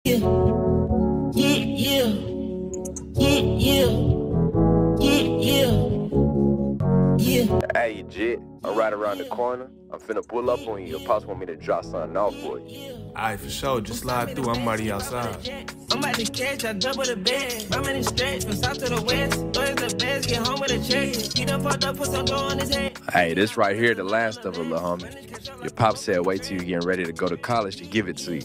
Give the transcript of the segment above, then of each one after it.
Yeah, yeah, yeah, yeah, yeah, yeah, yeah. Hey, Jit, I'm right around the corner. I'm finna pull up on you. Your pops want me to drop something off for you. Alright, for sure. Just slide through. I'm already outside. I'm about to catch, I double the bag. My money stretch from south to the west. Where's the best? Get home with a check. He done fucked up, put some dough on his head. Hey, this right here, the last of it, little homie. Your pop said wait till you getting ready to go to college to give it to you.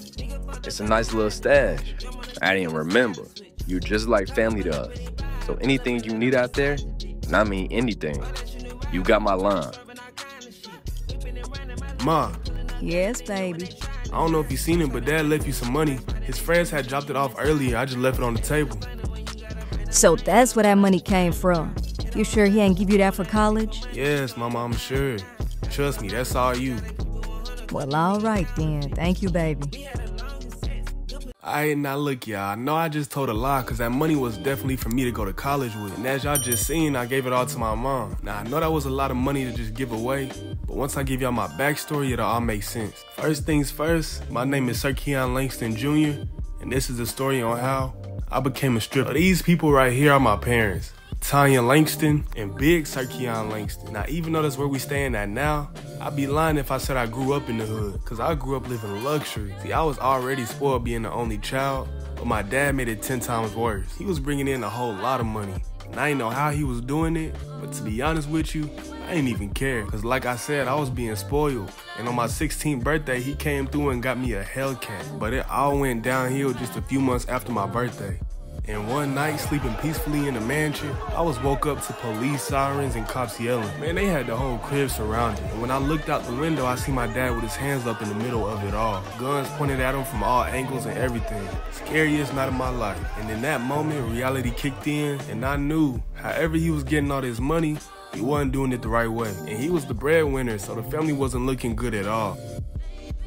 It's a nice little stash. I didn't remember. You just like family to us. So anything you need out there, and I mean anything, you got my line. Ma. Yes, baby. I don't know if you seen it, but Dad left you some money. His friends had dropped it off earlier. I just left it on the table. So that's where that money came from. You sure he ain't give you that for college? Yes, Mama, I'm sure. Trust me, that's all you. Well, all right then. Thank you, baby. Alright, now look, y'all. I know I just told a lie because that money was definitely for me to go to college with. And as y'all just seen, I gave it all to my mom. Now, I know that was a lot of money to just give away, but once I give y'all my backstory, it'll all make sense. First things first, my name is Sir Keon Langston Jr., and this is the story on how I became a stripper. These people right here are my parents, Tanya Langston and Big Sir Keon Langston. Now, even though that's where we staying at now, I'd be lying if I said I grew up in the hood, cause I grew up living luxury. See, I was already spoiled being the only child, but my dad made it 10 times worse. He was bringing in a whole lot of money, and I didn't know how he was doing it, but to be honest with you, I didn't even care, cause like I said, I was being spoiled. And on my 16th birthday, he came through and got me a Hellcat, but it all went downhill just a few months after my birthday. And one night, sleeping peacefully in the mansion, I was woke up to police sirens and cops yelling. Man, they had the whole crib surrounded. And when I looked out the window, I see my dad with his hands up in the middle of it all. Guns pointed at him from all angles and everything. Scariest night of my life. And in that moment, reality kicked in, and I knew, however he was getting all this money, he wasn't doing it the right way. And he was the breadwinner, so the family wasn't looking good at all.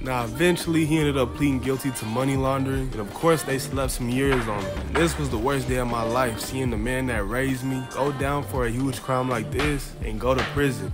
Now, eventually, he ended up pleading guilty to money laundering, and of course, they slapped some years on him. And this was the worst day of my life, seeing the man that raised me go down for a huge crime like this and go to prison.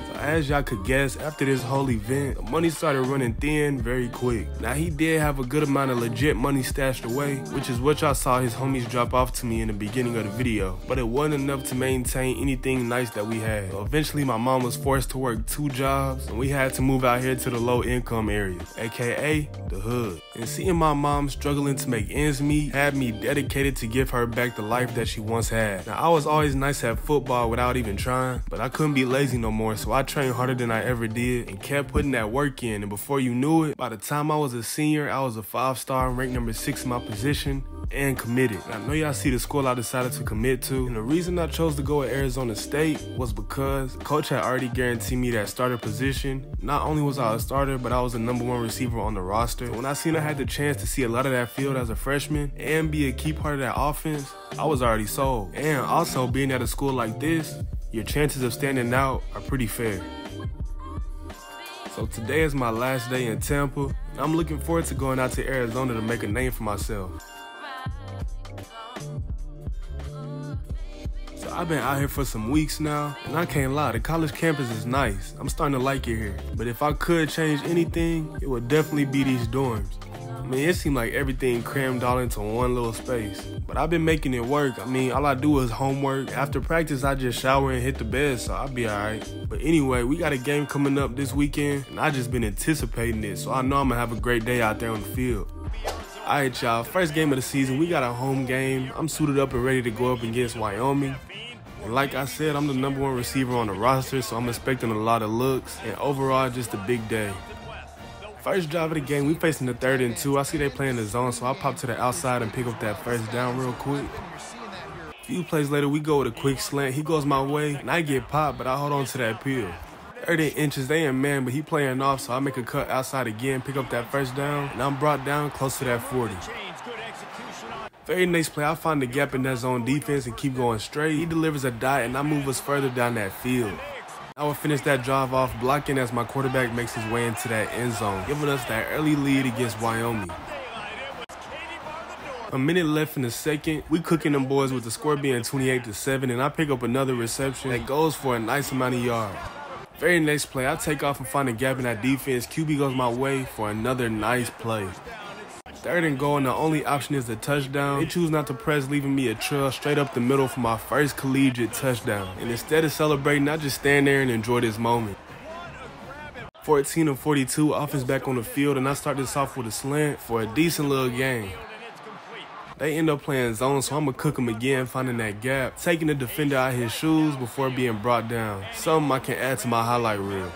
So as y'all could guess, after this whole event, the money started running thin very quick. Now, he did have a good amount of legit money stashed away, which is what y'all saw his homies drop off to me in the beginning of the video, but it wasn't enough to maintain anything nice that we had. So eventually, my mom was forced to work 2 jobs, and we had to move out here to the low-income areas, aka the hood. And seeing my mom struggling to make ends meet had me dedicated to give her back the life that she once had. Now, I was always nice at football without even trying, but I couldn't be lazy no more, so I trained harder than I ever did and kept putting that work in. And before you knew it, by the time I was a senior, I was a 5-star, ranked number 6 in my position, and committed. And I know y'all see the school I decided to commit to, and the reason I chose to go at Arizona State was because coach had already guaranteed me that starter position. Not only was I a starter, but I was the #1 receiver on the roster. So when I seen I had the chance to see a lot of that field as a freshman and be a key part of that offense, I was already sold. And also, being at a school like this, your chances of standing out are pretty fair. So today is my last day in Tampa, and I'm looking forward to going out to Arizona to make a name for myself. So I've been out here for some weeks now, and I can't lie, the college campus is nice. I'm starting to like it here. But if I could change anything, it would definitely be these dorms. I mean, it seemed like everything crammed all into one little space. But I've been making it work. I mean, all I do is homework. After practice, I just shower and hit the bed, so I'll be alright. But anyway, we got a game coming up this weekend, and I just been anticipating it, so I know I'm gonna have a great day out there on the field. Alright, y'all, first game of the season, we got a home game. I'm suited up and ready to go up against Wyoming. And like I said, I'm the #1 receiver on the roster, so I'm expecting a lot of looks, and overall, just a big day. First drive of the game, we facing the 3rd and 2. I see they playing the zone, so I pop to the outside and pick up that first down real quick. A few plays later, we go with a quick slant. He goes my way, and I get popped, but I hold on to that peel. 38 inches, they ain't man, but he playing off, so I make a cut outside again, pick up that first down, and I'm brought down close to that 40. Very next play, I find the gap in that zone defense and keep going straight. He delivers a dot, and I move us further down that field. I will finish that drive off blocking as my quarterback makes his way into that end zone, giving us that early lead against Wyoming. A minute left in the second, we cooking them boys with the score being 28-7, and I pick up another reception that goes for a nice amount of yards. Very next play, I take off and find a gap in that defense. QB goes my way for another nice play. 3rd and goal, and the only option is the touchdown. They choose not to press, leaving me a trail straight up the middle for my first collegiate touchdown. And instead of celebrating, I just stand there and enjoy this moment. 14 of 42, offense back on the field, and I start this off with a slant for a decent little game. They end up playing zone, so I'm going to cook them again, finding that gap, taking the defender out his shoes before being brought down. Something I can add to my highlight reel.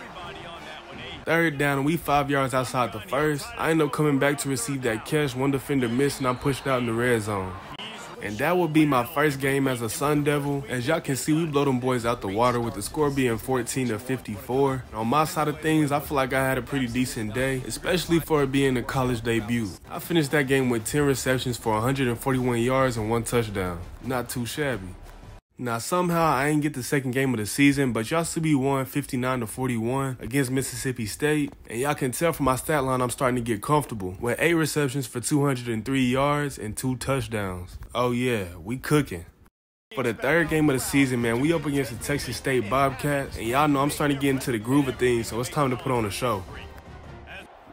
3rd down, and we 5 yards outside the first. I end up coming back to receive that catch. One defender missed, and I'm pushed out in the red zone. And that will be my first game as a Sun Devil. As y'all can see, we blow them boys out the water with the score being 14 to 54. On my side of things, I feel like I had a pretty decent day, especially for it being a college debut. I finished that game with 10 receptions for 141 yards and 1 touchdown. Not too shabby. Now, somehow I ain't get the second game of the season, but y'all CFB won 59 to 41 against Mississippi State. And y'all can tell from my stat line I'm starting to get comfortable with 8 receptions for 203 yards and 2 touchdowns. Oh yeah, we cooking. For the 3rd game of the season, man, we up against the Texas State Bobcats. And y'all know I'm starting to get into the groove of things, so it's time to put on a show.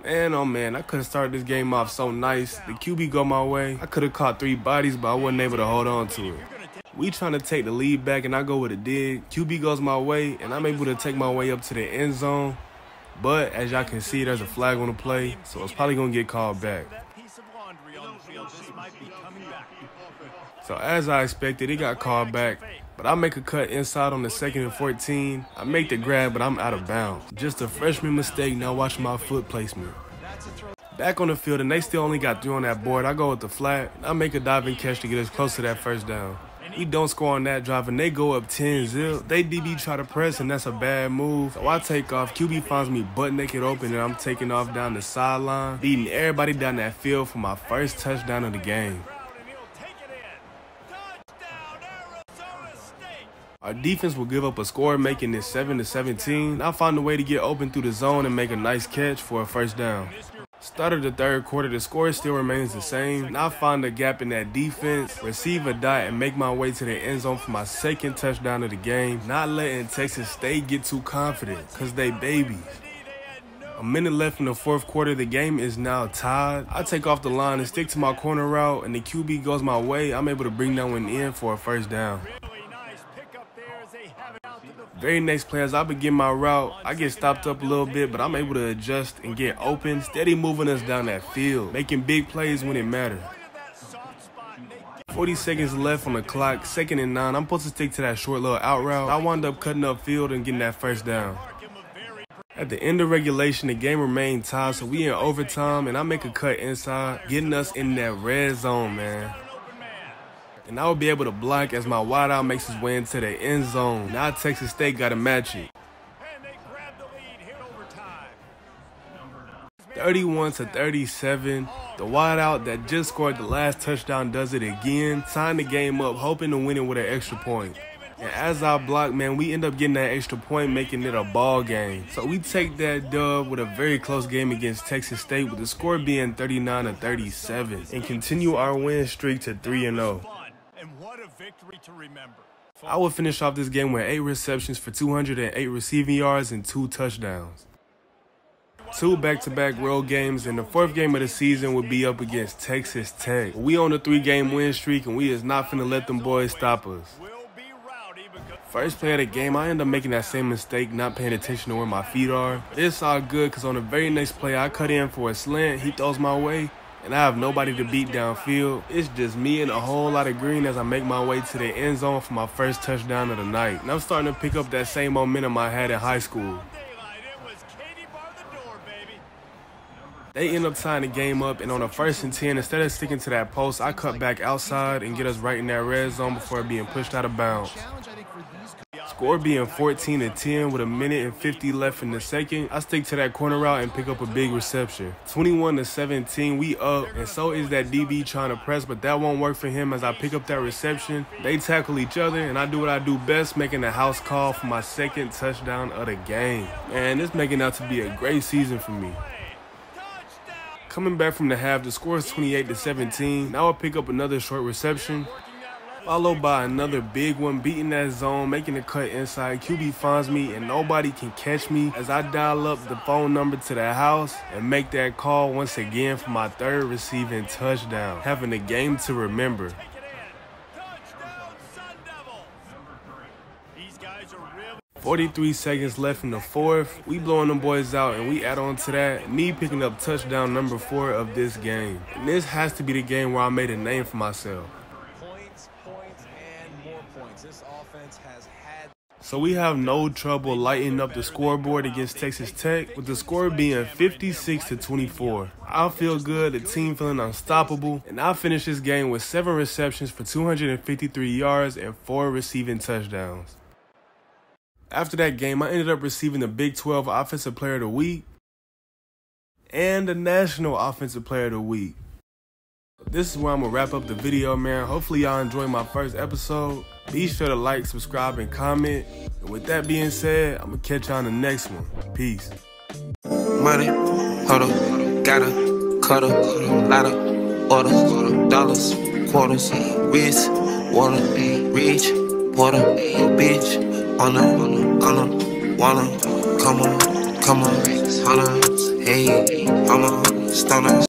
Man, oh man, I could have started this game off so nice. The QB go my way. I could have caught 3 bodies, but I wasn't able to hold on to it. We trying to take the lead back, and I go with a dig. QB goes my way, and I'm able to take my way up to the end zone. But as y'all can see, there's a flag on the play, so it's probably going to get called back. So as I expected, it got called back. But I make a cut inside on the 2nd and 14. I make the grab, but I'm out of bounds. Just a freshman mistake, now watch my foot placement. Back on the field, and they still only got 3 on that board. I go with the flat, and I make a diving catch to get us close to that first down. We don't score on that drive, and they go up 10-0. They DB try to press, and that's a bad move. So I take off. QB finds me butt naked open, and I'm taking off down the sideline, beating everybody down that field for my first touchdown of the game. Our defense will give up a score, making it 7 to 17. I find a way to get open through the zone and make a nice catch for a first down. Start of the 3rd quarter, the score still remains the same. And I find a gap in that defense, receive a dot, and make my way to the end zone for my 2nd touchdown of the game. Not letting Texas State get too confident, because they babies. A minute left in the 4th quarter, the game is now tied. I take off the line and stick to my corner route, and the QB goes my way. I'm able to bring that one in for a first down. Very next play, as I begin my route, I get stopped up a little bit, but I'm able to adjust and get open, steady moving us down that field, making big plays when it matters. 40 seconds left on the clock, 2nd and 9. I'm supposed to stick to that short little out route. I wound up cutting up field and getting that first down. At the end of regulation, the game remained tied, so we in overtime, and I make a cut inside, getting us in that red zone, man. And I will be able to block as my wideout makes his way into the end zone. Now Texas State got to match it. 31 to 37. The wideout that just scored the last touchdown does it again. Tying the game up, hoping to win it with an extra point. And as I block, man, we end up getting that extra point, making it a ball game. So we take that dub with a very close game against Texas State, with the score being 39 to 37, and continue our win streak to 3-0. I will finish off this game with 8 receptions for 208 receiving yards and 2 touchdowns. 2 back-to-back road games, and the 4th game of the season will be up against Texas Tech. We on a 3-game win streak, and we is not finna let them boys stop us. First play of the game, I end up making that same mistake, not paying attention to where my feet are. But it's all good, because on the very next play, I cut in for a slant, he throws my way, and I have nobody to beat downfield. It's just me and a whole lot of green as I make my way to the end zone for my first touchdown of the night. And I'm starting to pick up that same momentum I had in high school. They end up tying the game up, and on a 1st and 10, instead of sticking to that post, I cut back outside and get us right in that red zone before being pushed out of bounds. Score being 14 to 10 with a minute and 50 left in the 2nd. I stick to that corner route and pick up a big reception. 21 to 17, we up, and so is that DB trying to press, but that won't work for him as I pick up that reception. They tackle each other, and I do what I do best, making a house call for my 2nd touchdown of the game. Man, this making out to be a great season for me. Coming back from the half, the score is 28 to 17. Now I'll pick up another short reception. Followed by another big one, beating that zone, making the cut inside. QB finds me and nobody can catch me as I dial up the phone number to the house and make that call once again for my third receiving touchdown. Having a game to remember. 43 seconds left in the fourth. We blowing them boys out and we add on to that, me picking up touchdown number 4 of this game. And this has to be the game where I made a name for myself. So we have no trouble lighting up the scoreboard against Texas Tech, with the score being 56-24. I feel good, the team feeling unstoppable, and I finished this game with 7 receptions for 253 yards and 4 receiving touchdowns. After that game, I ended up receiving the Big 12 Offensive Player of the Week and the National Offensive Player of the Week. This is where I'm going to wrap up the video, man. Hopefully y'all enjoyed my first episode. Be sure to like, subscribe, and comment. And with that being said, I'm going to catch y'all on the next one. Peace. Money, huddle, gotta, cuddle, ladder, order, dollars, quarters, wrist, water, reach, water, bitch, on wanna, come on, holla, hey, I'm a stunner.